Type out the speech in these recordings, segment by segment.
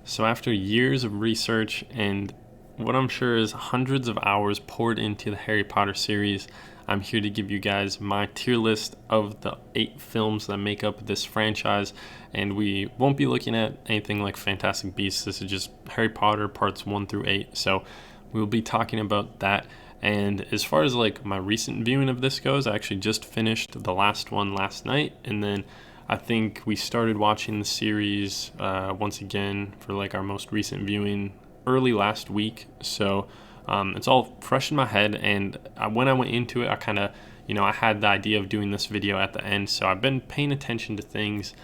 So after years of research and what I'm sure is hundreds of hours poured into the Harry Potter series, I'm here to give you guys my tier list of the 8 films that make up this franchise. And we won't be looking at anything like Fantastic Beasts. This is just Harry Potter parts 1 through 8. So we'll be talking about that. And as far as like my recent viewing of this goes, I actually just finished the last one last night, and then I think we started watching the series once again for like our most recent viewing early last week. So it's all fresh in my head, and when I went into it, I kind of, I had the idea of doing this video at the end. So I've been paying attention to things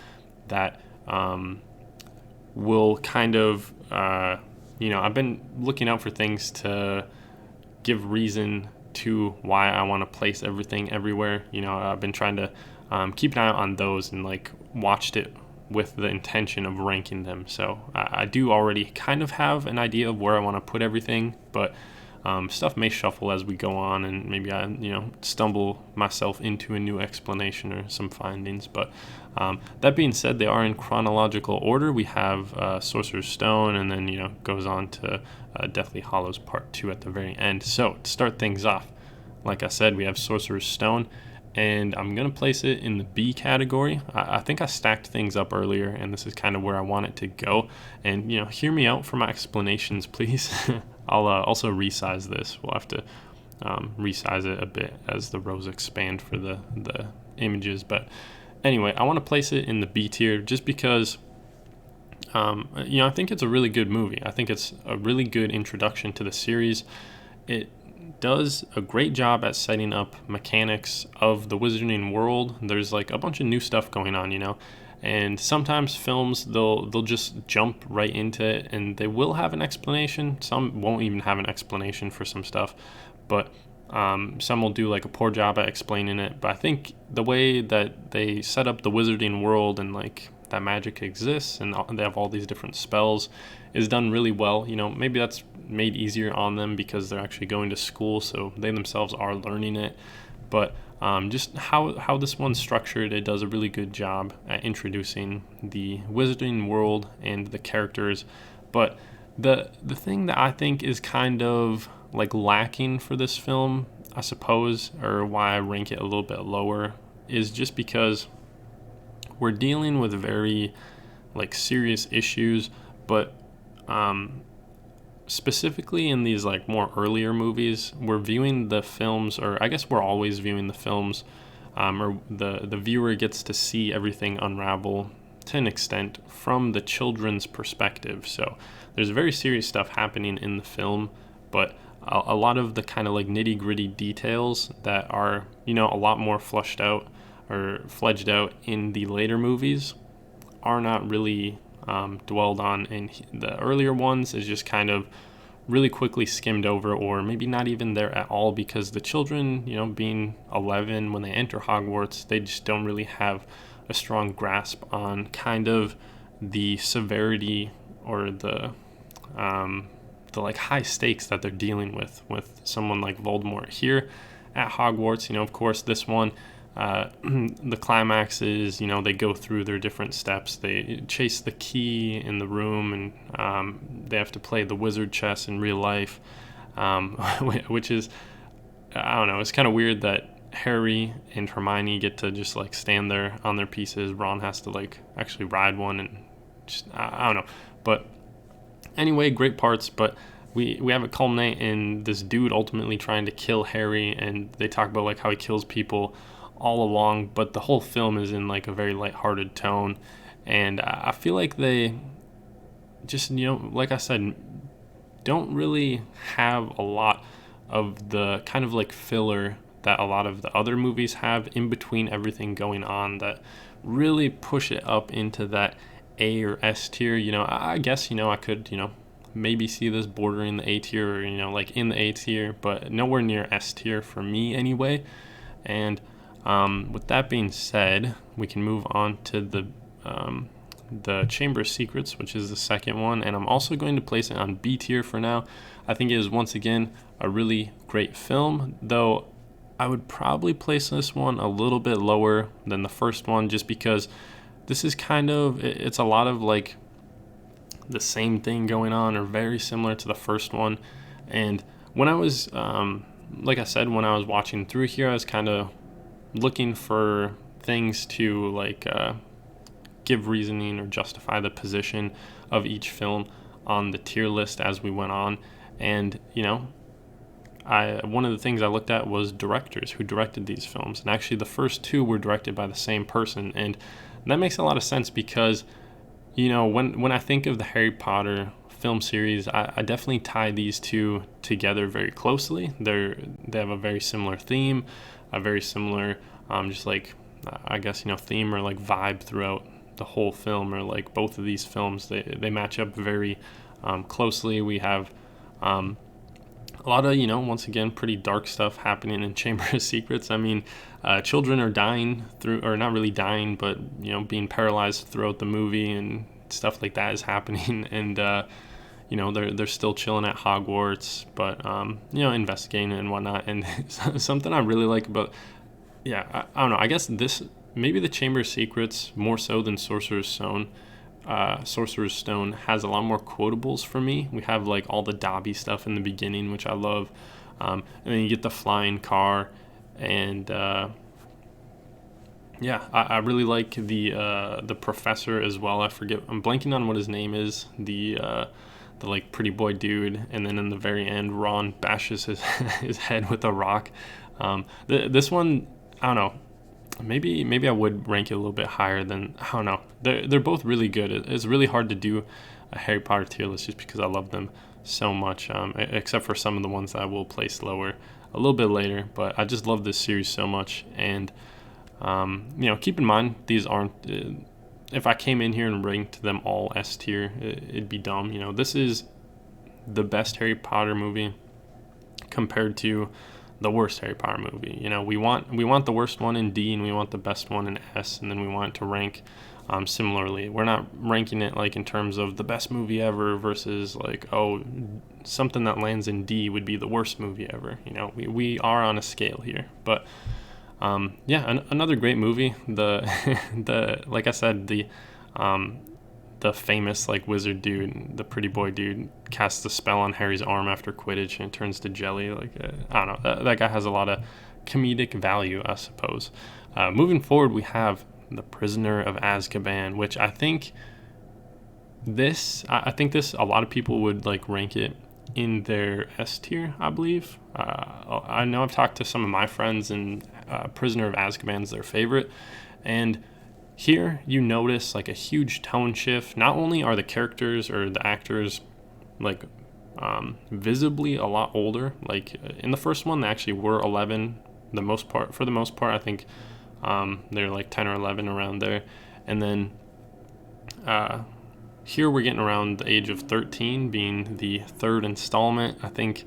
that will kind of, I've been looking out for things to give reason to why I want to place everything everywhere. I've been trying to keep an eye on those and like watched it with the intention of ranking them. So I do already kind of have an idea of where I want to put everything, but stuff may shuffle as we go on, and maybe I stumble myself into a new explanation or some findings. But that being said, they are in chronological order. We have Sorcerer's Stone, and then goes on to Deathly Hallows Part 2 at the very end. So to start things off, like I said, we have Sorcerer's Stone, and I'm going to place it in the B category. I think I stacked things up earlier, and this is kind of where I want it to go. And, hear me out for my explanations, please. I'll also resize this. We'll have to resize it a bit as the rows expand for the images. But anyway, I want to place it in the B tier just because, I think it's a really good movie. I think it's a really good introduction to the series. It does a great job at setting up mechanics of the wizarding world. There's like a bunch of new stuff going on, and sometimes films they'll just jump right into it, and they will have an explanation. Some won't even have an explanation for some stuff, but some will do like a poor job at explaining it. But I think the way that they set up the wizarding world and like that magic exists and they have all these different spells is done really well. Maybe that's made easier on them because they're actually going to school, so they themselves are learning it. But just how this one's structured, it does a really good job at introducing the wizarding world and the characters. But the thing that I think is kind of like lacking for this film, I suppose, or why I rank it a little bit lower, is just because we're dealing with very like serious issues, but specifically in these like more earlier movies, we're viewing the films, or I guess we're always viewing the films, or the viewer gets to see everything unravel to an extent from the children's perspective. So there's very serious stuff happening in the film, but a lot of the kind of like nitty gritty details that are a lot more flushed out or fledged out in the later movies are not really dwelled on in the earlier ones. Is just kind of really quickly skimmed over, or maybe not even there at all, because the children, being 11 when they enter Hogwarts, they just don't really have a strong grasp on kind of the severity or the like high stakes that they're dealing with someone like Voldemort here at Hogwarts. Of course, this one, the climax is, they go through their different steps. They chase the key in the room, and they have to play the wizard chess in real life, which is, I don't know, it's kind of weird that Harry and Hermione get to just like stand there on their pieces. Ron has to like actually ride one, and just, I don't know. But anyway, great parts, but we have it culminate in this dude ultimately trying to kill Harry, and they talk about like how he kills people all along, but the whole film is in like a very lighthearted tone. And I feel like they just, like I said, don't really have a lot of the kind of like filler that a lot of the other movies have in between everything going on that really push it up into that A or S tier. I guess, I could, maybe see this bordering the A tier, or, like in the A tier, but nowhere near S tier for me anyway. And with that being said, we can move on to the Chamber of Secrets, which is the second one, and I'm also going to place it on B tier for now. I think it is once again a really great film, though I would probably place this one a little bit lower than the first one, just because this is kind of, it's a lot of like the same thing going on or very similar to the first one. And when I was, like I said, when I was watching through here, I was kind of looking for things to like give reasoning or justify the position of each film on the tier list as we went on. And, one of the things I looked at was directors who directed these films. And actually the first two were directed by the same person. And that makes a lot of sense because, when I think of the Harry Potter film series, I definitely tie these two together very closely. They have a very similar theme, a very similar just like I guess theme or like vibe throughout the whole film, or like both of these films they match up very closely. We have a lot of once again pretty dark stuff happening in Chamber of Secrets. I mean, children are dying through, or not really dying, but being paralyzed throughout the movie, and stuff like that is happening. And they're still chilling at Hogwarts, but investigating and whatnot. And something I really like about, I don't know, I guess maybe the Chamber of Secrets more so than Sorcerer's Stone. Sorcerer's Stone has a lot more quotables for me. We have like all the Dobby stuff in the beginning, which I love, and then you get the flying car, and I really like the professor as well. I'm blanking on what his name is. The like pretty boy dude, and then in the very end, Ron bashes his his head with a rock. This one, I don't know. Maybe I would rank it a little bit higher than, I don't know. They're both really good. It's really hard to do a Harry Potter tier list just because I love them so much, except for some of the ones that I will place lower a little bit later. But I just love this series so much. And, keep in mind, these aren't, if I came in here and ranked them all S tier, it'd be dumb. This is the best Harry Potter movie compared to the worst Harry Potter movie. We want the worst one in D, and we want the best one in S, and then we want it to rank similarly. We're not ranking it like in terms of the best movie ever versus like, something that lands in D would be the worst movie ever. We are on a scale here. But another great movie. The like I said, the famous like wizard dude, the pretty boy dude, casts a spell on Harry's arm after Quidditch, and it turns to jelly. Like I don't know, that guy has a lot of comedic value, I suppose. Moving forward, we have The Prisoner of Azkaban, which I think this a lot of people would like rank it in their S tier, I believe. I know I've talked to some of my friends, and Prisoner of Azkaban is their favorite, and here you notice like a huge tone shift. Not only are the characters or the actors like visibly a lot older. Like in the first one, they actually were 11 for the most part. I think they're like 10 or 11 around there. And then here we're getting around the age of 13, being the third installment. I think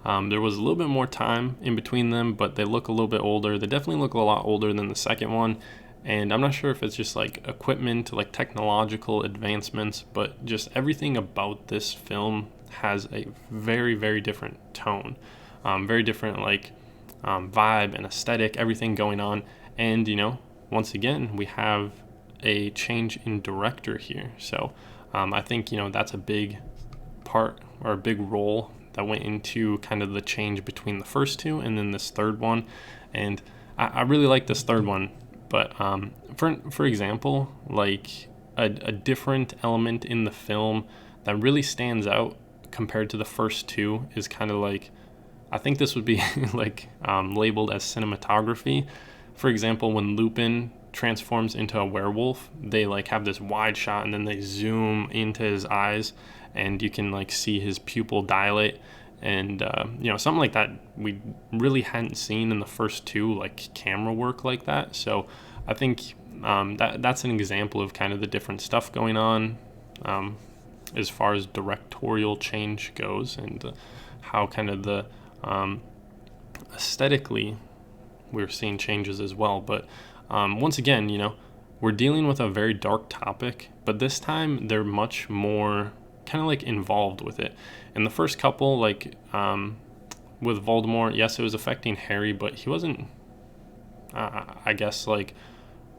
there was a little bit more time in between them, but they look a little bit older. They definitely look a lot older than the second one. And I'm not sure if it's just like equipment, like technological advancements, but just everything about this film has a very, very different tone, very different like vibe and aesthetic, everything going on. And, once again, we have a change in director here. So I think, that's a big part or a big role that went into kind of the change between the first two and then this third one. And I really like this third one. But for example, like a different element in the film that really stands out compared to the first two is kind of like, I think this would be like labeled as cinematography. For example, when Lupin transforms into a werewolf, they like have this wide shot and then they zoom into his eyes, and you can like see his pupil dilate. And something like that we really hadn't seen in the first two, like camera work like that. So I think that's an example of kind of the different stuff going on as far as directorial change goes, and how kind of the aesthetically we're seeing changes as well. But once again, we're dealing with a very dark topic, but this time they're much more kind of like involved with it. In the first couple, like with Voldemort, yes, it was affecting Harry, but he wasn't I guess like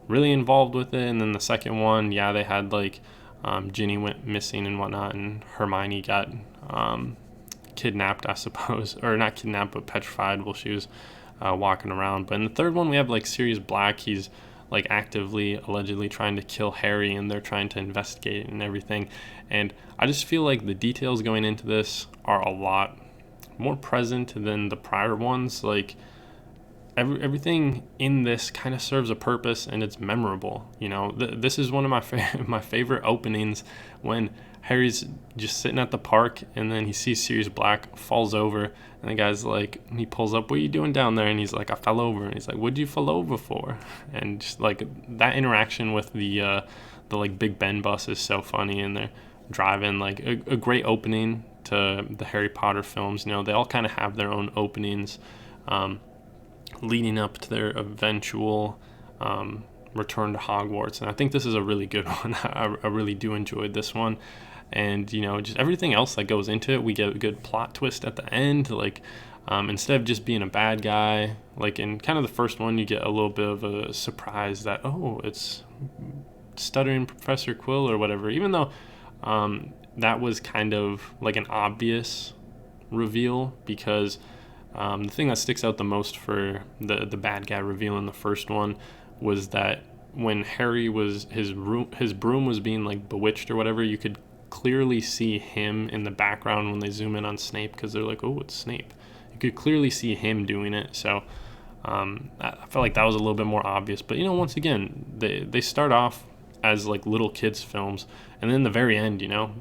really involved with it. And then the second one, they had like Ginny went missing and whatnot, and Hermione got kidnapped, I suppose, or not kidnapped, but petrified while she was walking around. But in the third one, we have like Sirius Black. He's like actively, allegedly trying to kill Harry, and they're trying to investigate and everything. And I just feel like the details going into this are a lot more present than the prior ones. Like everything in this kind of serves a purpose, and it's memorable. You know, this is one of my favorite openings, when Harry's just sitting at the park, and then he sees Sirius Black, falls over, and the guy's like, he pulls up, "What are you doing down there?" And he's like, "I fell over." And he's like, "What'd you fall over for?" And just like that interaction with the like Big Ben bus is so funny, and they're driving, like a great opening to the Harry Potter films. You know, they all kind of have their own openings leading up to their eventual return to Hogwarts, and I think this is a really good one. I really do enjoy this one. And, you know, just everything else that goes into it, we get a good plot twist at the end. Like, instead of just being a bad guy, like in kind of the first one, you get a little bit of a surprise that, oh, it's stuttering Professor Quill or whatever, even though that was kind of like an obvious reveal, because the thing that sticks out the most for the bad guy reveal in the first one was that when Harry was, his broom was being like bewitched or whatever, you could clearly see him in the background when they zoom in on Snape, because they're like, oh, it's Snape. You could clearly see him doing it. So I felt like that was a little bit more obvious. But, you know, once again, they start off as like little kids films, and then the very end, you know,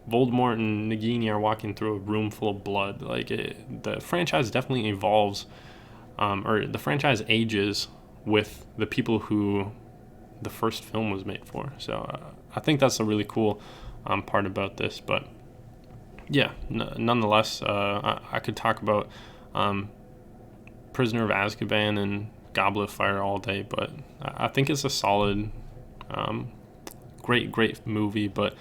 Voldemort and Nagini are walking through a room full of blood. Like the franchise definitely evolves, or the franchise ages with the people who the first film was made for. So I think that's a really cool part about this. But yeah, nonetheless, I could talk about Prisoner of Azkaban and Goblet of Fire all day, but I think it's a solid, great movie. But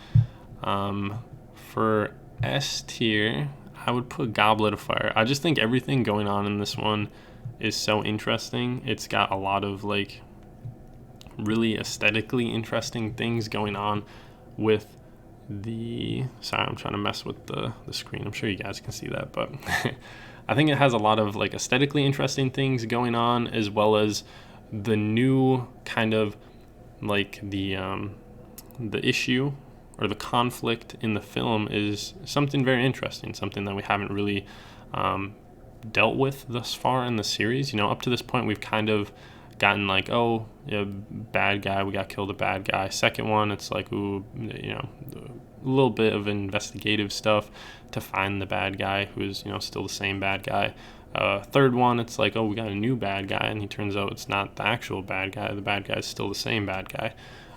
for S tier, I would put Goblet of Fire. I just think everything going on in this one is so interesting. It's got a lot of like really aesthetically interesting things going on with sorry, I'm trying to mess with the screen. I'm sure you guys can see that, but I think it has a lot of like aesthetically interesting things going on, as well as the new kind of like the issue or the conflict in the film is something very interesting, something that we haven't really dealt with thus far in the series. You know, up to this point, we've kind of gotten like, oh, yeah, bad guy, we got killed a bad guy. Second one, it's like, ooh, you know, a little bit of investigative stuff to find the bad guy, who's, you know, still the same bad guy. Third one, it's like, oh, we got a new bad guy, and he turns out it's not the actual bad guy. The bad guy is still the same bad guy.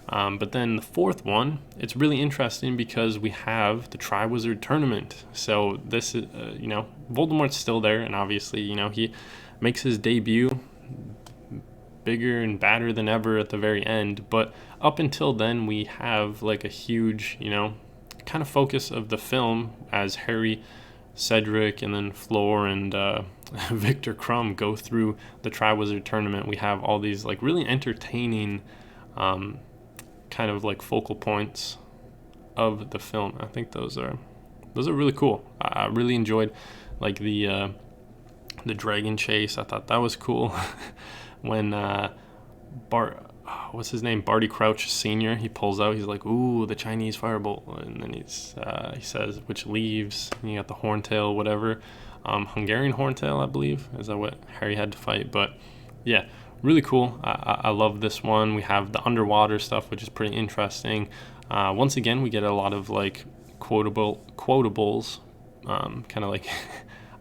But then the fourth one, it's really interesting because we have the Triwizard Tournament. So this is, you know, Voldemort's still there, and obviously, you know, he makes his debut bigger and badder than ever at the very end. But up until then, we have like a huge, you know, kind of focus of the film as Harry, Cedric, and then Fleur and Victor Crumb go through the Triwizard Tournament. We have all these like really entertaining kind of like focal points of the film. I think those are really cool. I really enjoyed like the dragon chase. I thought that was cool. When what's his name, Barty Crouch Sr., he pulls out, he's like, ooh, the Chinese firebolt, and then he says, which leaves, and you got the horntail, whatever, Hungarian horntail, I believe, is that what Harry had to fight? But yeah, really cool. I love this one. We have the underwater stuff, which is pretty interesting. Once again, we get a lot of like quotables, kind of like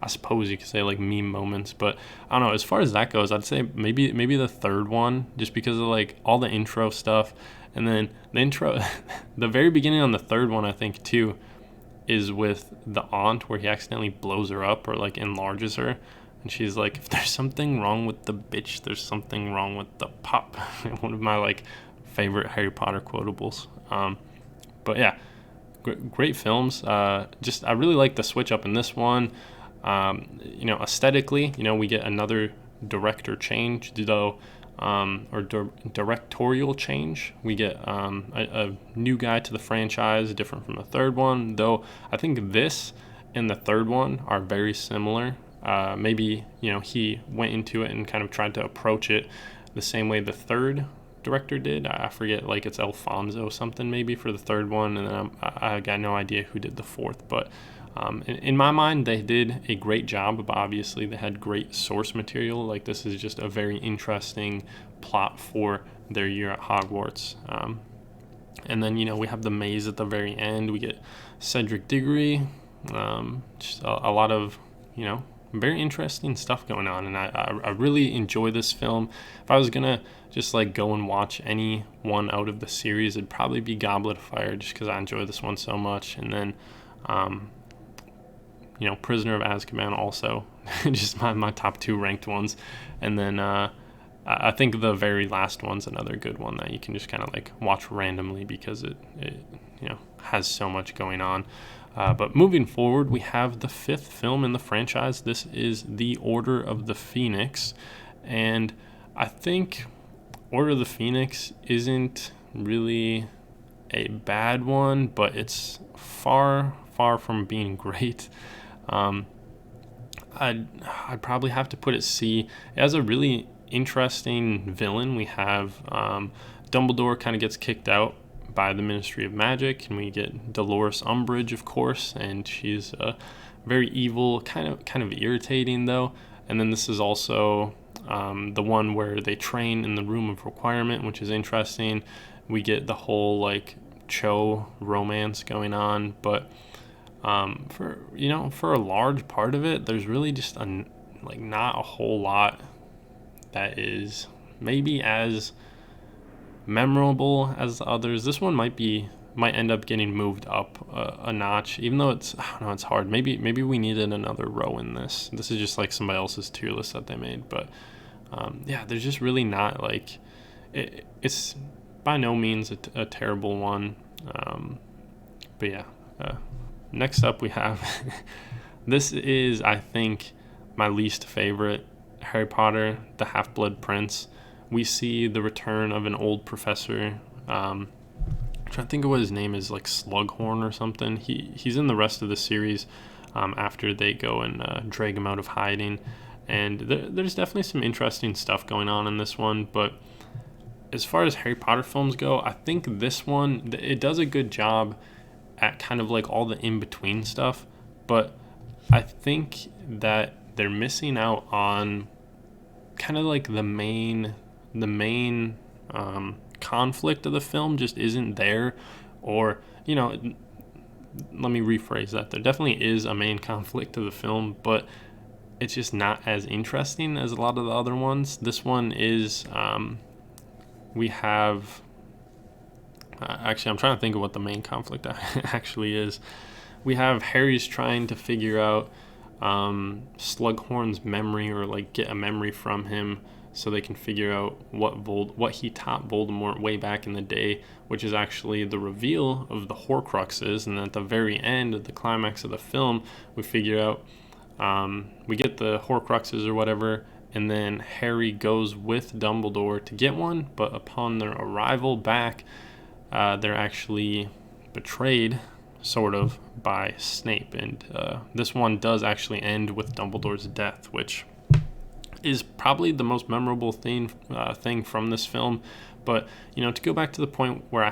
I suppose you could say like meme moments, but I don't know, as far as that goes, I'd say maybe the third one, just because of like all the intro stuff. And then the intro the very beginning on the third one, I think too, is with the aunt, where he accidentally blows her up or like enlarges her, and she's like, if there's something wrong with the bitch, there's something wrong with the pop. One of my like favorite Harry Potter quotables. But yeah, great films. I really like the switch up in this one. You know, aesthetically, you know, we get another director change, though directorial change. We get a new guy to the franchise, different from the third one, though I think this and the third one are very similar. Maybe, he went into it and kind of tried to approach it the same way the third director did. I forget, like it's Alfonso something maybe for the third one, and then I got no idea who did the fourth, but in my mind they did a great job. But obviously they had great source material. Like, this is just a very interesting plot for their year at Hogwarts. And then we have the maze at the very end. We get Cedric Diggory, just a lot of very interesting stuff going on, and I really enjoy this film. If I was gonna just like go and watch any one out of the series, it'd probably be Goblet of Fire, just because I enjoy this one so much. And then Prisoner of Azkaban also, just my top two ranked ones. And then I think the very last one's another good one that you can just kind of like watch randomly, because it has so much going on. But moving forward, we have the fifth film in the franchise. This is The Order of the Phoenix. And I think Order of the Phoenix isn't really a bad one, but it's far, far from being great. I'd probably have to put it C. It has a really interesting villain. We have Dumbledore kind of gets kicked out by the Ministry of Magic, and we get Dolores Umbridge, of course, and she's very evil, kind of irritating though. And then this is also the one where they train in the Room of Requirement, which is interesting. We get the whole like Cho romance going on, but for a large part of it, there's really just not a whole lot that is maybe as memorable as the others. This one might end up getting moved up a notch, even though it's hard. Maybe we needed another row in this. This is just like somebody else's tier list that they made, but there's just really not like it's by no means a terrible one. But yeah, next up we have this is, I think, my least favorite, Harry Potter, the Half-Blood Prince. We see the return of an old professor. I'm trying to think of what his name is, like Slughorn or something. He's in the rest of the series after they go and drag him out of hiding. And there's definitely some interesting stuff going on in this one. But as far as Harry Potter films go, I think this one, it does a good job at kind of like all the in-between stuff. But I think that they're missing out on kind of like the main conflict of the film just isn't there. Or let me rephrase that. There definitely is a main conflict of the film, but it's just not as interesting as a lot of the other ones. This one is we have actually, I'm trying to think of what the main conflict actually is. We have Harry's trying to figure out Slughorn's memory, or like get a memory from him, so they can figure out what he taught Voldemort way back in the day, which is actually the reveal of the Horcruxes. And at the very end of the climax of the film, we figure out we get the Horcruxes or whatever, and then Harry goes with Dumbledore to get one, but upon their arrival back, they're actually betrayed, sort of, by Snape. And this one does actually end with Dumbledore's death, which is probably the most memorable thing from this film. But to go back to the point where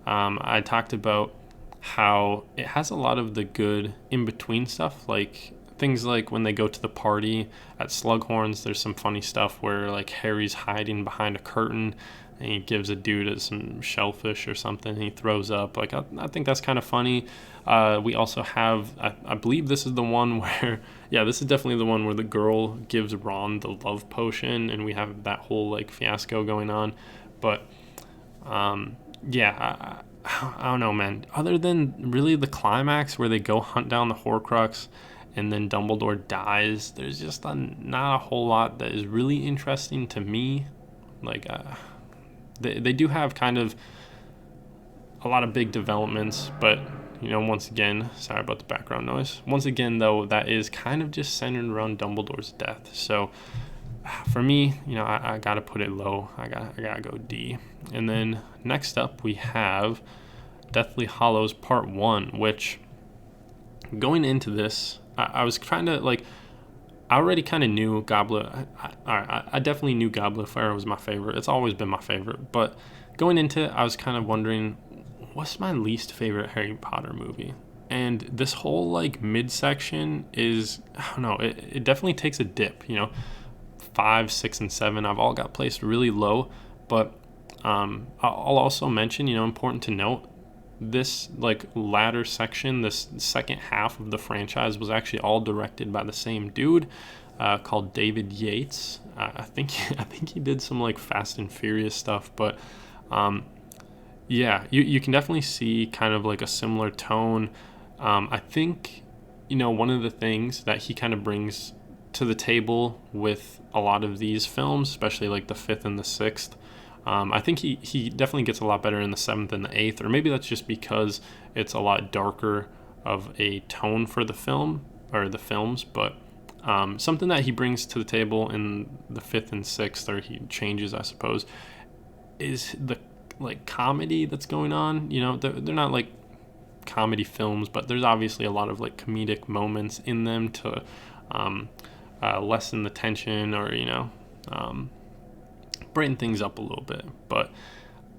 I talked about how it has a lot of the good in-between stuff, like things like when they go to the party at Slughorn's, there's some funny stuff where like Harry's hiding behind a curtain and he gives a dude some shellfish or something and he throws up. Like I think that's kind of funny. We also have, I believe this is the one where, this is definitely the one where the girl gives Ron the love potion, and we have that whole like fiasco going on. But I don't know, man. Other than really the climax where they go hunt down the Horcrux and then Dumbledore dies, there's just not a whole lot that is really interesting to me. Like, they do have kind of a lot of big developments, but once again, sorry about the background noise. Once again, though, that is kind of just centered around Dumbledore's death. So for me, I gotta put it low. I gotta go D. And then next up we have Deathly Hallows Part 1, which going into this, I was kind of like, I already kind of knew Goblet. I definitely knew Goblet of Fire was my favorite. It's always been my favorite. But going into it, I was kind of wondering, what's my least favorite Harry Potter movie? And this whole like midsection is, I don't know, it definitely takes a dip. 5, 6, and 7, I've all got placed really low. But I'll also mention, important to note, this like latter section, this second half of the franchise was actually all directed by the same dude called David Yates. I think he did some like Fast and Furious stuff, but yeah, you can definitely see kind of like a similar tone. I think one of the things that he kind of brings to the table with a lot of these films, especially like the 5th and the 6th, I think he definitely gets a lot better in the 7th and the 8th, or maybe that's just because it's a lot darker of a tone for the film or the films. But something that he brings to the table in the 5th and 6th, or he changes, I suppose, is the like comedy that's going on. They're not like comedy films, but there's obviously a lot of like comedic moments in them to lessen the tension, or brighten things up a little bit. But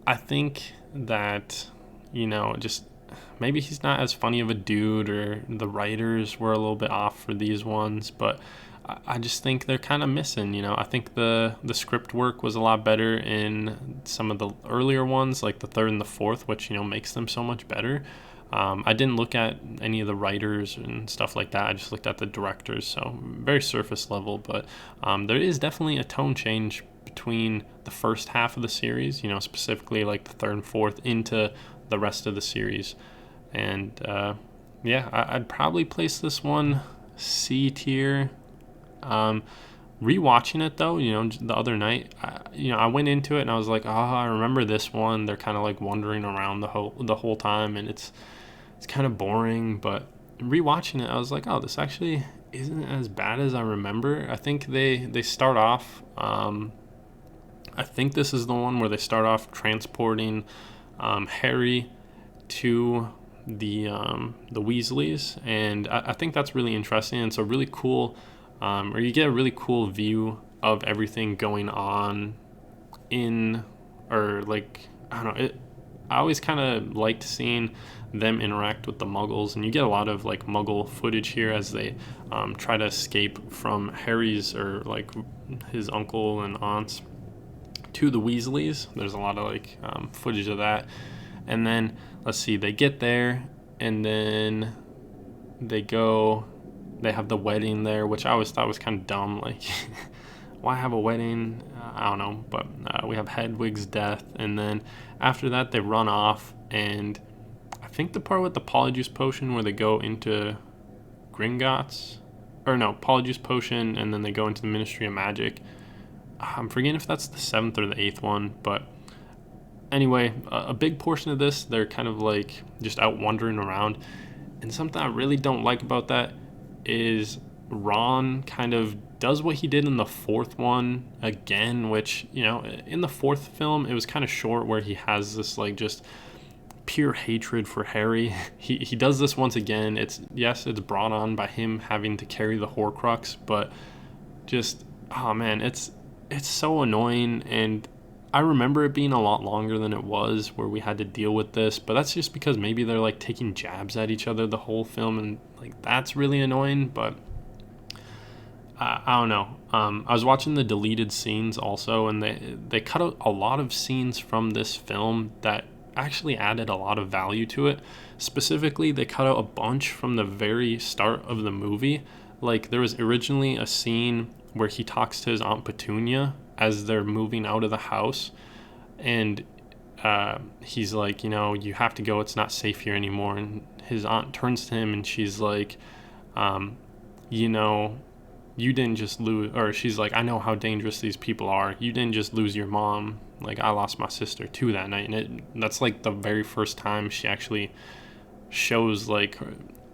I think that just maybe he's not as funny of a dude, or the writers were a little bit off for these ones, but I just think they're kind of missing. I think the script work was a lot better in some of the earlier ones, like the 3rd and the 4th, which makes them so much better. I didn't look at any of the writers and stuff like that. I just looked at the directors, so very surface level. But there is definitely a tone change between the first half of the series, specifically like the 3rd and 4th, into the rest of the series. And yeah, I'd probably place this one C tier. Rewatching it though, the other night, I went into it and I was like, I remember this one. They're kind of like wandering around the whole time, and it's kind of boring. But rewatching it, I was like, this actually isn't as bad as I remember. I think they start off. I think this is the one where they start off transporting Harry to the Weasleys, and I think that's really interesting. It's a really cool, or you get a really cool view of everything going on or like, I don't know. I always kind of liked seeing them interact with the Muggles, and you get a lot of like Muggle footage here as they try to escape from Harry's, or like his uncle and aunts, to the Weasleys. There's a lot of like footage of that. And then let's see, they get there, and then they have the wedding there, which I always thought was kind of dumb. Like, why have a wedding? I don't know. But we have Hedwig's death, and then after that they run off, and I think the part with the Polyjuice Potion where they go into Gringotts, or no, Polyjuice Potion, and then they go into the Ministry of Magic. I'm forgetting if that's the 7th or the 8th one, but anyway, a big portion of this, they're kind of like just out wandering around. And something I really don't like about that is Ron kind of does what he did in the 4th one again, which, in the 4th film, it was kind of short, where he has this like just pure hatred for Harry. He does this once again. It's brought on by him having to carry the Horcrux, but just, oh man, it's so annoying. And I remember it being a lot longer than it was, where we had to deal with this, but that's just because maybe they're like taking jabs at each other the whole film, and like that's really annoying. But I don't know. I was watching the deleted scenes also, and they cut out a lot of scenes from this film that actually added a lot of value to it. Specifically, they cut out a bunch from the very start of the movie. Like, there was originally a scene where he talks to his Aunt Petunia as they're moving out of the house, and he's like, you have to go, it's not safe here anymore. And his aunt turns to him and she's like, you didn't just lose, or she's like, I know how dangerous these people are. You didn't just lose your mom. Like, I lost my sister too that night. And that's like the very first time she actually shows like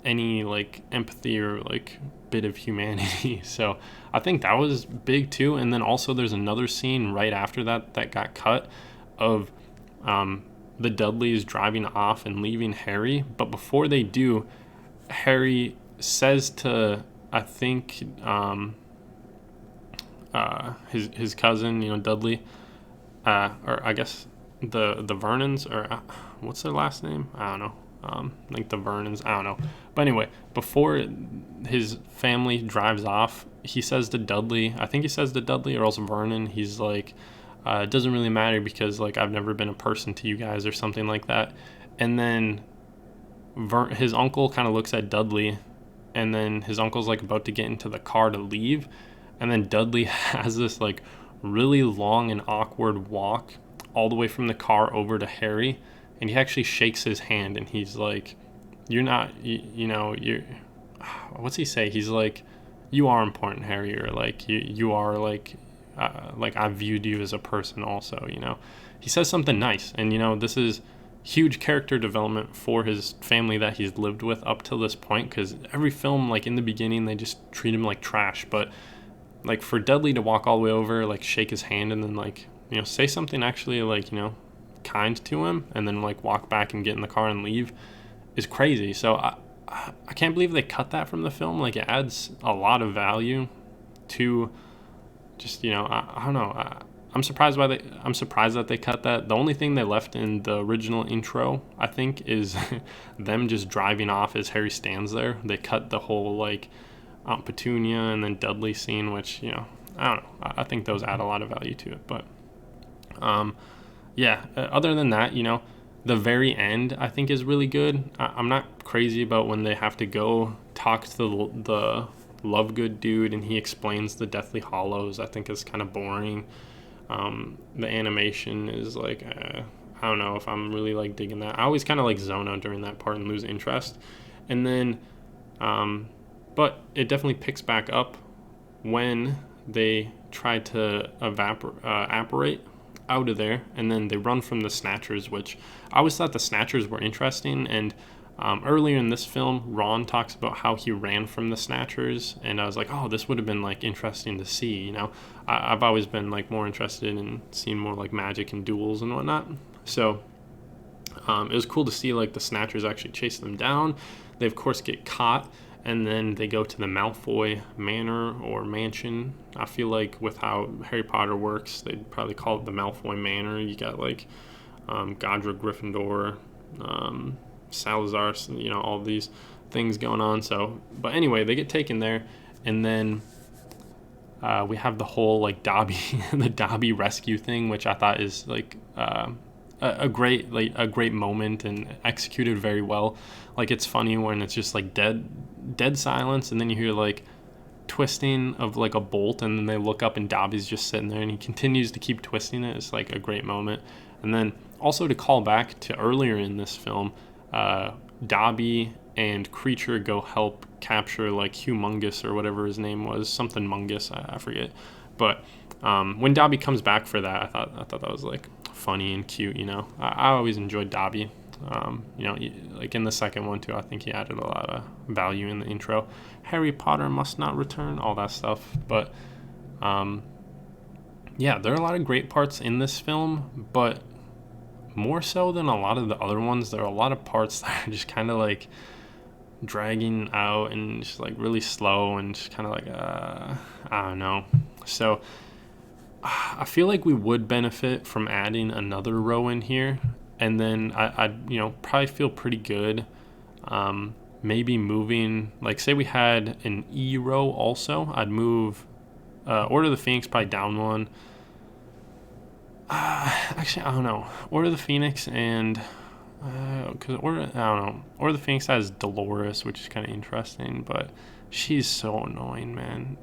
any like empathy or like bit of humanity. So I think that was big too. And then also there's another scene right after that got cut of the Dudleys driving off and leaving Harry. But before they do, Harry says to, I think, his cousin, Dudley, or I guess the Vernons, or what's their last name? I don't know. Like the Vernons, I don't know. But anyway, before his family drives off, he says to Dudley, I think he says to Dudley or else Vernon, he's like, it doesn't really matter because like I've never been a person to you guys or something like that. And then his uncle kind of looks at Dudley, and then his uncle's like about to get into the car to leave, and then Dudley has this like really long and awkward walk all the way from the car over to Harry, and he actually shakes his hand, and he's like, you're not, you're, what's he say? He's like, you are important, Harry, or like, you are like I viewed you as a person also, He says something nice, and, this is huge character development for his family that he's lived with up till this point, because every film, like, in the beginning, they just treat him like trash, but, like, for Dudley to walk all the way over, like, shake his hand, and then, like, say something actually, like, kind to him, and then, like, walk back and get in the car and leave is crazy. So I can't believe they cut that from the film. Like, it adds a lot of value to just, I don't know. I'm surprised that they cut that. The only thing they left in the original intro, I think, is them just driving off as Harry stands there. They cut the whole like Aunt Petunia and then Dudley scene, which, I don't know. I think those add a lot of value to it. But yeah, other than that, the very end I think is really good. I'm not crazy about when they have to go talk to the Lovegood dude and he explains the Deathly Hallows. I think it's kind of boring. The animation is like, I don't know if I'm really like digging that. I always kind of like zone out during that part and lose interest. And then, but it definitely picks back up when they try to apparate out of there, and then they run from the Snatchers, which I always thought the Snatchers were interesting. And earlier in this film, Ron talks about how he ran from the Snatchers, and I was like, oh, this would have been like interesting to see. I've always been like more interested in seeing more like magic and duels and whatnot. So it was cool to see like the Snatchers actually chase them down. They of course get caught, and then they go to the Malfoy Manor or mansion. I feel like with how Harry Potter works, they'd probably call it the Malfoy Manor. You got like Godric Gryffindor, Salazar, all these things going on. So, but anyway, they get taken there, and then we have the whole like Dobby, the Dobby rescue thing, which I thought is like a great moment and executed very well. Like, it's funny when it's just like dead silence, and then you hear like twisting of like a bolt, and then they look up and Dobby's just sitting there and he continues to keep twisting it. It's like a great moment. And then also to call back to earlier in this film, Dobby and Creature go help capture like Humongous or whatever his name was, something Mungus, I forget. But when Dobby comes back for that, I thought that was like funny and cute. I always enjoyed Dobby. Like in the second one too, I think he added a lot of value in the intro. Harry Potter must not return, all that stuff. But yeah, there are a lot of great parts in this film, but more so than a lot of the other ones, there are a lot of parts that are just kind of like dragging out and just like really slow and just kind of like I don't know. So I feel like we would benefit from adding another row in here, and then I'd probably feel pretty good maybe moving, like, say we had an E row also, I'd move Order of the Phoenix probably down one. Actually, I don't know. Order of the Phoenix and because Order of the Phoenix has Dolores, which is kind of interesting, but she's so annoying, man.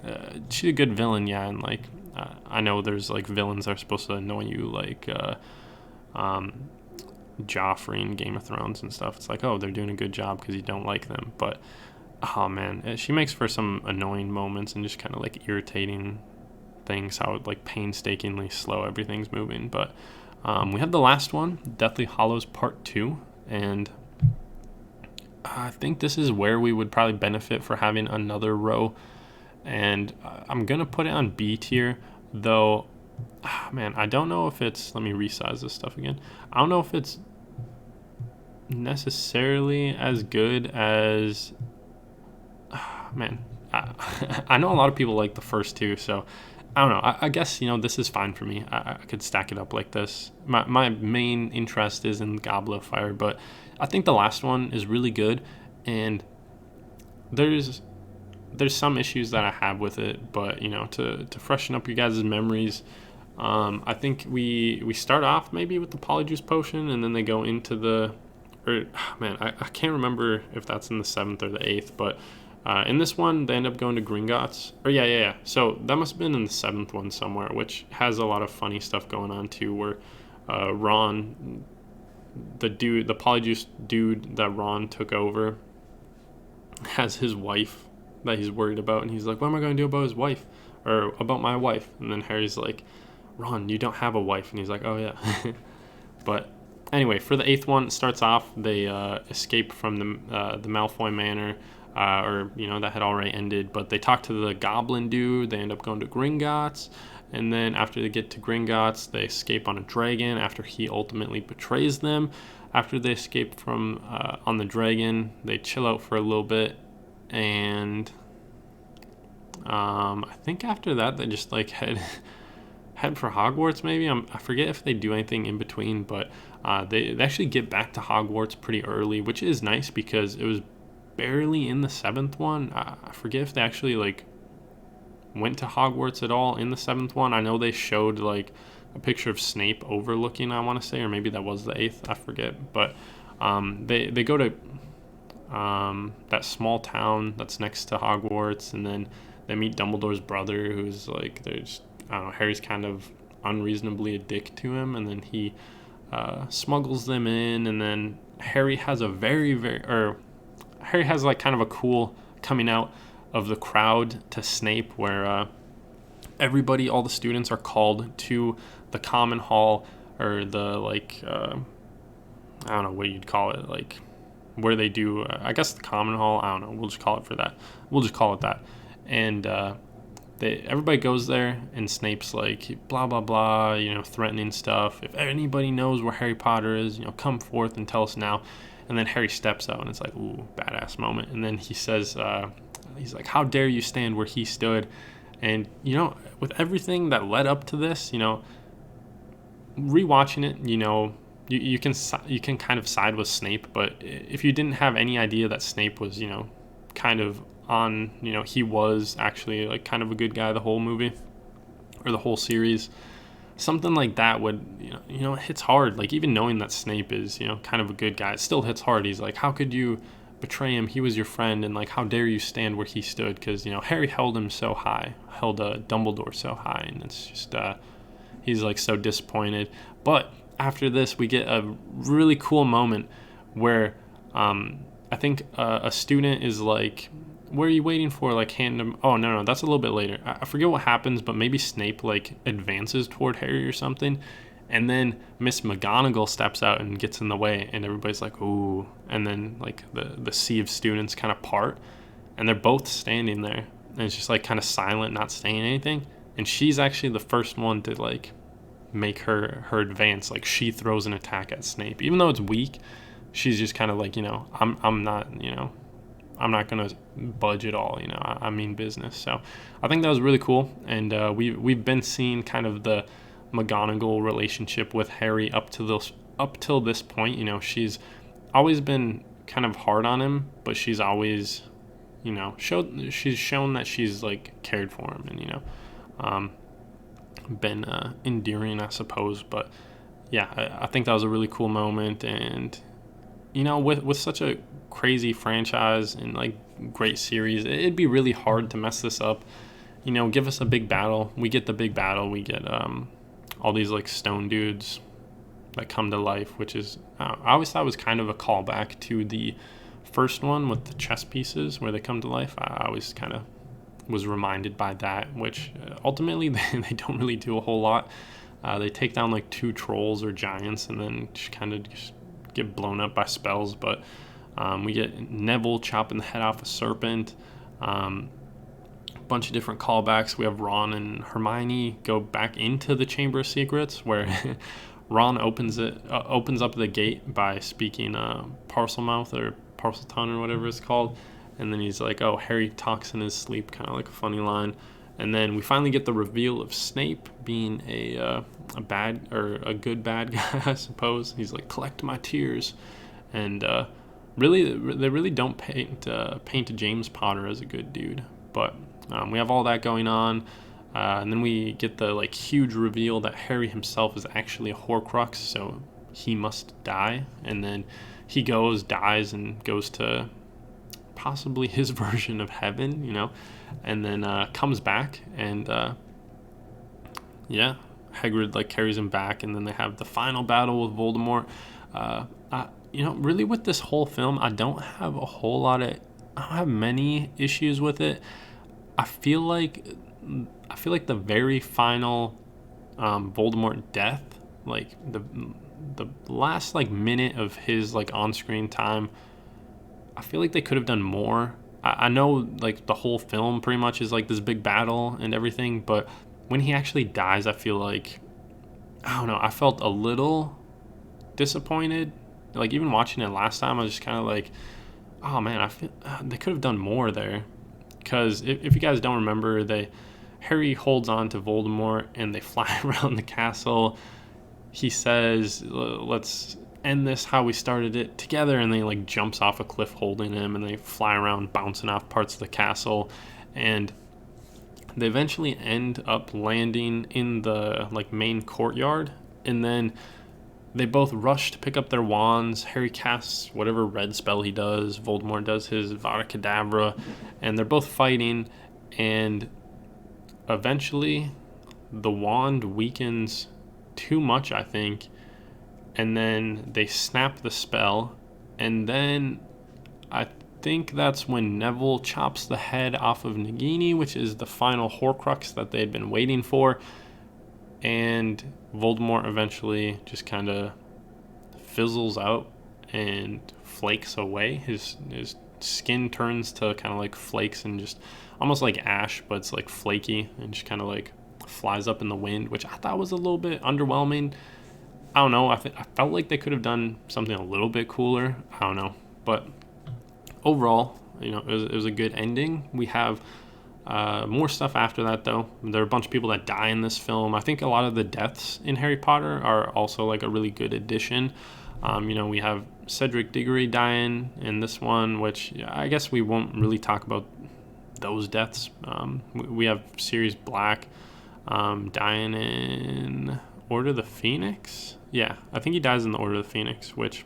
She's a good villain, yeah, and like I know there's like villains that are supposed to annoy you, like Joffrey in Game of Thrones and stuff. It's like, oh, they're doing a good job because you don't like them, but oh man, she makes for some annoying moments and just kind of like irritating things, how like painstakingly slow everything's moving. But we have the last one, Deathly Hallows Part 2, and I think this is where we would probably benefit for having another row, and I'm gonna put it on B tier, though. Man, I don't know if it's. Let me resize this stuff again. I don't know if it's necessarily as good as. Man, I know a lot of people like the first two, so I don't know. I guess, this is fine for me. I could stack it up like this. My main interest is in Goblet of Fire, but I think the last one is really good, and there's some issues that I have with it, but to freshen up your guys' memories, I think we start off maybe with the Polyjuice Potion, and then they go into the, man, I can't remember if that's in the 7th or the 8th, but in this one, they end up going to Gringotts. Or yeah. So that must have been in the 7th one somewhere, which has a lot of funny stuff going on too, where Ron, the Polyjuice dude that Ron took over, has his wife that he's worried about, and he's like, what am I going to do about his wife? Or about my wife? And then Harry's like, Ron, you don't have a wife. And he's like, oh yeah. But anyway, for the 8th one, it starts off, they escape from the Malfoy Manor, that had already ended, but they talk to the goblin dude. They end up going to Gringotts, and then after they get to Gringotts, they escape on a dragon after he ultimately betrays them. After they escape from on the dragon, they chill out for a little bit, and I think after that they just like head for Hogwarts. Maybe I forget if they do anything in between, but they actually get back to Hogwarts pretty early, which is nice because it was barely in the 7th one. I forget if they actually like went to Hogwarts at all in the 7th one. I know they showed like a picture of Snape overlooking, I want to say, or maybe that was the 8th, I forget, but they go to that small town that's next to Hogwarts, and then they meet Dumbledore's brother, who's like, there's, I don't know, Harry's kind of unreasonably a dick to him, and then he smuggles them in, and then Harry has Harry has like kind of a cool coming out of the crowd to Snape, where all the students are called to the common hall, or the like, I don't know what you'd call it, like where they do, I guess the common hall, I don't know, we'll just call it that. And everybody goes there, and Snape's like, blah blah blah, threatening stuff. If anybody knows where Harry Potter is, come forth and tell us now. And then Harry steps out, and it's like, ooh, badass moment. And then he says, he's like, how dare you stand where he stood? And with everything that led up to this, rewatching it, you can kind of side with Snape. But if you didn't have any idea that Snape was, kind of on, he was actually like kind of a good guy the whole movie or the whole series, something like that would, it hits hard. Like, even knowing that Snape is, kind of a good guy, it still hits hard. He's like, how could you betray him? He was your friend, and like, how dare you stand where he stood? Because Harry held Dumbledore so high, and it's just he's like so disappointed. But after this, we get a really cool moment where I think a student is like, what are you waiting for? Like, hand him. Oh, no, that's a little bit later. I forget what happens, but maybe Snape like advances toward Harry or something, and then Miss McGonagall steps out and gets in the way, and everybody's like, ooh. And then like the sea of students kind of part, and they're both standing there, and it's just like kind of silent, not saying anything. And she's actually the first one to like make her advance. Like, she throws an attack at Snape, even though it's weak. She's just kind of like, I'm not gonna budge at all. I mean business. So I think that was really cool, and we've been seeing kind of the McGonagall relationship with Harry up till this point. She's always been kind of hard on him, but she's always, she's shown that she's like cared for him, and been endearing, I suppose. But yeah, I think that was a really cool moment, and with such a crazy franchise and like great series, it'd be really hard to mess this up. Give us a big battle. We get the big battle. We get all these like stone dudes that come to life, which is, I always thought was kind of a callback to the first one with the chess pieces where they come to life. I always kind of was reminded by that, which ultimately they don't really do a whole lot. They take down like 2 trolls or giants, and then just kind of get blown up by spells. But We get Neville chopping the head off a serpent. Bunch of different callbacks. We have Ron and Hermione go back into the Chamber of Secrets, where Ron opens up the gate by speaking Parselmouth or Parseltongue or whatever it's called, and then he's like, "Oh, Harry talks in his sleep," kind of like a funny line. And then we finally get the reveal of Snape being a bad or a good bad guy, I suppose. He's like, "Collect my tears," and really, they really don't paint James Potter as a good dude, but. We have all that going on, and then we get the like huge reveal that Harry himself is actually a Horcrux, so he must die. And then he dies, and goes to possibly his version of heaven, and then comes back, and Hagrid like carries him back, and then they have the final battle with Voldemort. Really with this whole film, I don't have many issues with it. I feel like the very final Voldemort death, like the last like minute of his like on-screen time, I feel like they could have done more. I know like the whole film pretty much is like this big battle and everything, but when he actually dies, I feel like, I don't know, I felt a little disappointed. Like even watching it last time, I was just kind of like, oh man, I feel they could have done more there. Because if you guys don't remember, Harry holds on to Voldemort and they fly around the castle. He says, "Let's end this how we started it together," and then he like jumps off a cliff holding him, and they fly around bouncing off parts of the castle, and they eventually end up landing in the like main courtyard, and then they both rush to pick up their wands. Harry casts whatever red spell he does. Voldemort does his Vada Kedavra. And they're both fighting. And eventually, the wand weakens too much, I think. And then they snap the spell. And then I think that's when Neville chops the head off of Nagini, which is the final Horcrux that they had been waiting for. And Voldemort eventually just kind of fizzles out and flakes away. His skin turns to kind of like flakes and just almost like ash, but it's like flaky and just kind of like flies up in the wind, which I thought was a little bit underwhelming. I don't know. I felt like they could have done something a little bit cooler. I don't know. But overall, it was a good ending. We have more stuff after that, though. There are a bunch of people that die in this film. I think a lot of the deaths in Harry Potter are also like a really good addition. We have Cedric Diggory dying in this one, which I guess we won't really talk about those deaths. We have Sirius Black dying in Order of the Phoenix. Yeah, I think he dies in the Order of the Phoenix, which,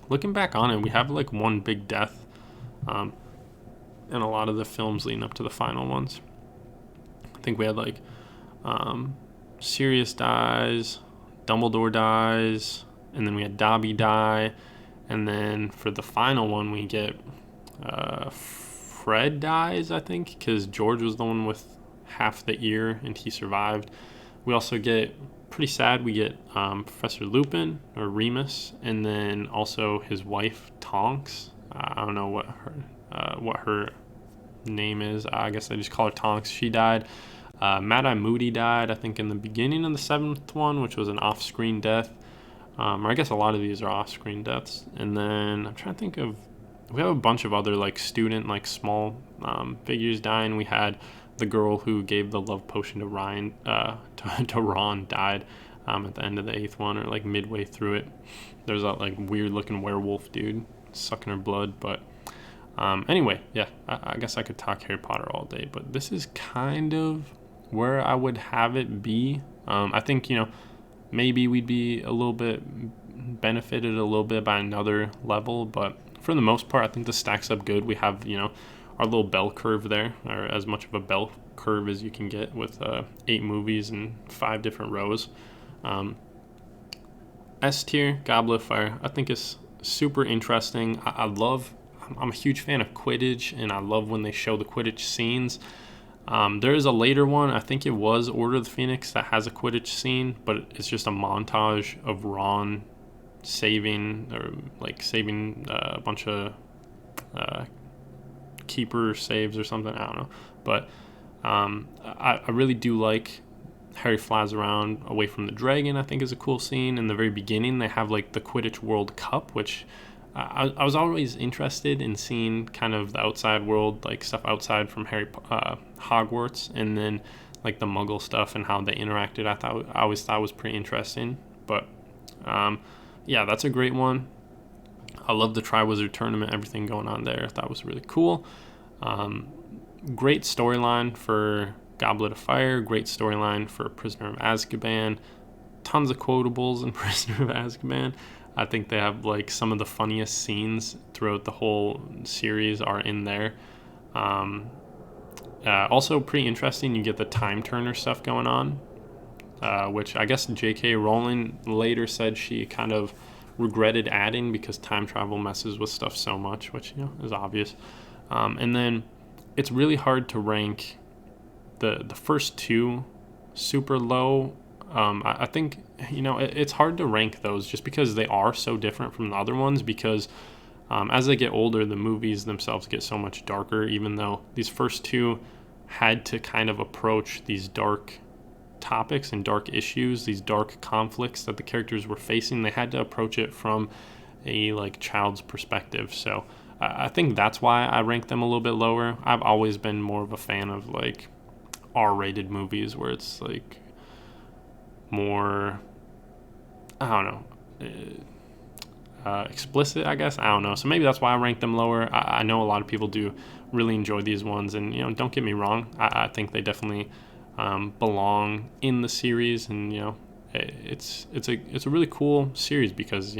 looking back on it, we have like one big death in a lot of the films leading up to the final ones. I think we had like Sirius dies, Dumbledore dies, and then we had Dobby die, and then for the final one we get Fred dies, I think, because George was the one with half the ear and he survived. We also get, pretty sad, we get Professor Lupin or Remus, and then also his wife Tonks. I don't know what her name is. I guess I just call her Tonks. She died. Mad-Eye Moody died, I think, in the beginning of the 7th one, which was an off-screen death. Or I guess a lot of these are off-screen deaths. And then I'm trying to think of, we have a bunch of other like student, like small figures dying. We had the girl who gave the love potion to Ryan, to Ron, died at the end of the 8th one, or like midway through it. There's that like weird looking werewolf dude sucking her blood. But anyway, yeah, I guess I could talk Harry Potter all day, but this is kind of where I would have it be. I think, maybe we'd be a little bit benefited a little bit by another level, but for the most part, I think this stacks up good. We have, our little bell curve there, or as much of a bell curve as you can get with 8 movies and 5 different rows. S tier, Goblet of Fire, I think is super interesting. I'm a huge fan of Quidditch, and I love when they show the Quidditch scenes. There is a later one, I think it was Order of the Phoenix, that has a Quidditch scene, but it's just a montage of Ron saving a bunch of keeper saves or something. I don't know, but I really do like Harry flies around away from the dragon. I think is a cool scene. In the very beginning, they have like the Quidditch World Cup, which I was always interested in seeing kind of the outside world, like stuff outside from Hogwarts, and then like the Muggle stuff and how they interacted. I always thought was pretty interesting. But yeah, that's a great one. I love the Triwizard Tournament, everything going on there. That was really cool. Great storyline for Goblet of Fire, great storyline for Prisoner of Azkaban, tons of quotables in Prisoner of Azkaban. I think they have like some of the funniest scenes throughout the whole series are in there. Also pretty interesting, you get the time turner stuff going on, which I guess J.K. Rowling later said she kind of regretted adding because time travel messes with stuff so much, which is obvious. And then it's really hard to rank the first two super low. I think it's hard to rank those just because they are so different from the other ones, because as they get older, the movies themselves get so much darker, even though these first two had to kind of approach these dark topics and dark issues, these dark conflicts that the characters were facing. They had to approach it from a like child's perspective. So I think that's why I rank them a little bit lower. I've always been more of a fan of like R-rated movies where it's like more, I don't know, explicit, I guess. I don't know. So maybe that's why I rank them lower. I know a lot of people do really enjoy these ones, and don't get me wrong, I think they definitely belong in the series, and it's a really cool series because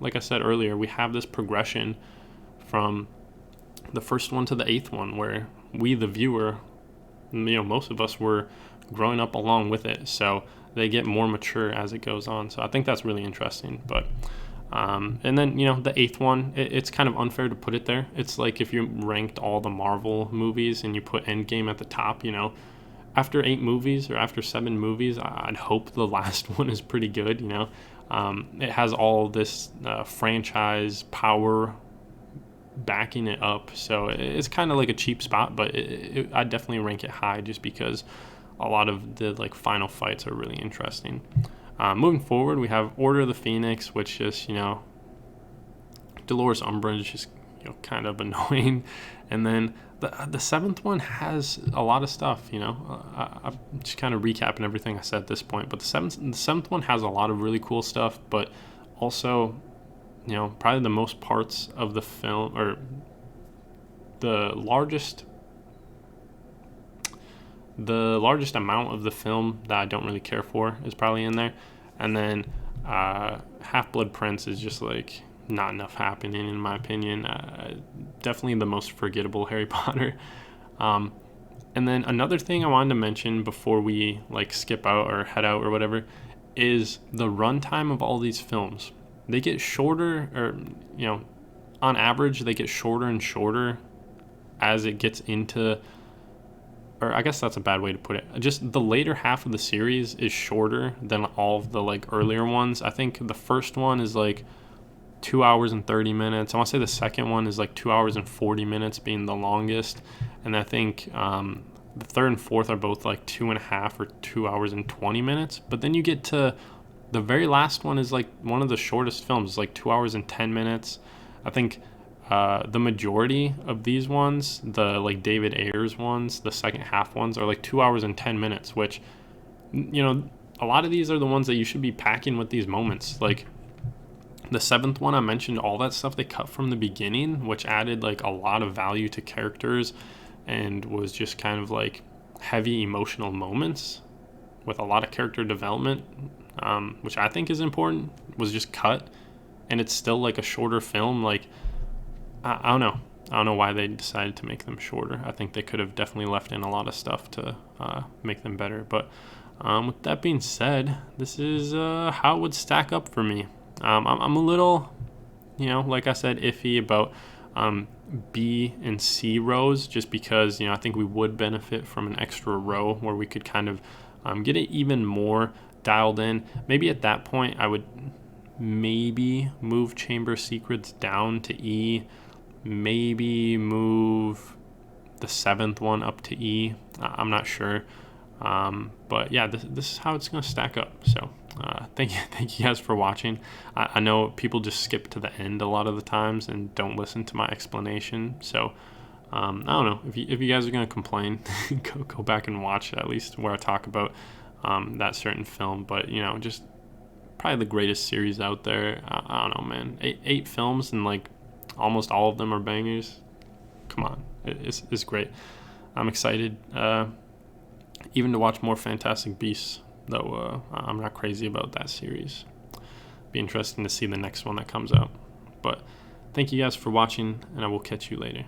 like I said earlier, we have this progression from the first one to the 8th one where we, the viewer, most of us were growing up along with it, so they get more mature as it goes on. So I think that's really interesting. But and then the 8th one, it's kind of unfair to put it there. It's like if you ranked all the Marvel movies and you put Endgame at the top. After 8 movies or after 7 movies, I'd hope the last one is pretty good. It has all this franchise power backing it up, so it's kind of like a cheap spot, but I'd definitely rank it high just because a lot of the like final fights are really interesting. Moving forward, we have Order of the Phoenix, which is Dolores Umbridge is kind of annoying, and then the 7th one has a lot of stuff. I'm just kind of recapping everything I said at this point, but the 7th one has a lot of really cool stuff, but also probably the most parts of the film, or the largest amount of the film that I don't really care for is probably in there. And then Half-Blood Prince is just like not enough happening in my opinion. Definitely the most forgettable Harry Potter. And then another thing I wanted to mention before we like skip out or head out or whatever is the runtime of all these films. They get shorter, or on average they get shorter and shorter as it gets into, or I guess that's a bad way to put it. Just the later half of the series is shorter than all of the like earlier ones. I think the first one is like 2 hours and 30 minutes. I want to say the second one is like 2 hours and 40 minutes being the longest. And I think the third and fourth are both like 2.5 or 2 hours and 20 minutes. But then you get to the very last one is like one of the shortest films, like 2 hours and 10 minutes. I think the majority of these ones, the like David Ayers ones, the second half ones are like 2 hours and 10 minutes, which, a lot of these are the ones that you should be packing with these moments. Like the 7th one, I mentioned all that stuff they cut from the beginning, which added like a lot of value to characters and was just kind of like heavy emotional moments with a lot of character development, which I think is important, was just cut. And it's still like a shorter film. Like, I don't know why they decided to make them shorter. I think they could have definitely left in a lot of stuff to make them better. But with that being said, this is how it would stack up for me. I'm a little, like I said, iffy about B and C rows, just because, I think we would benefit from an extra row where we could kind of get it even more dialed in. Maybe at that point I would maybe move Chamber Secrets down to E, maybe move the 7th one up to E. I'm not sure. But yeah, this is how it's going to stack up. So thank you guys for watching. I know people just skip to the end a lot of the times and don't listen to my explanation. So I don't know, if you guys are going to complain, go back and watch at least where I talk about that certain film. But just probably the greatest series out there. I don't know, man. Eight films and like almost all of them are bangers. Come on, it's great. I'm excited even to watch more Fantastic Beasts, though I'm not crazy about that series. Be interesting to see the next one that comes out. But thank you guys for watching, and I will catch you later.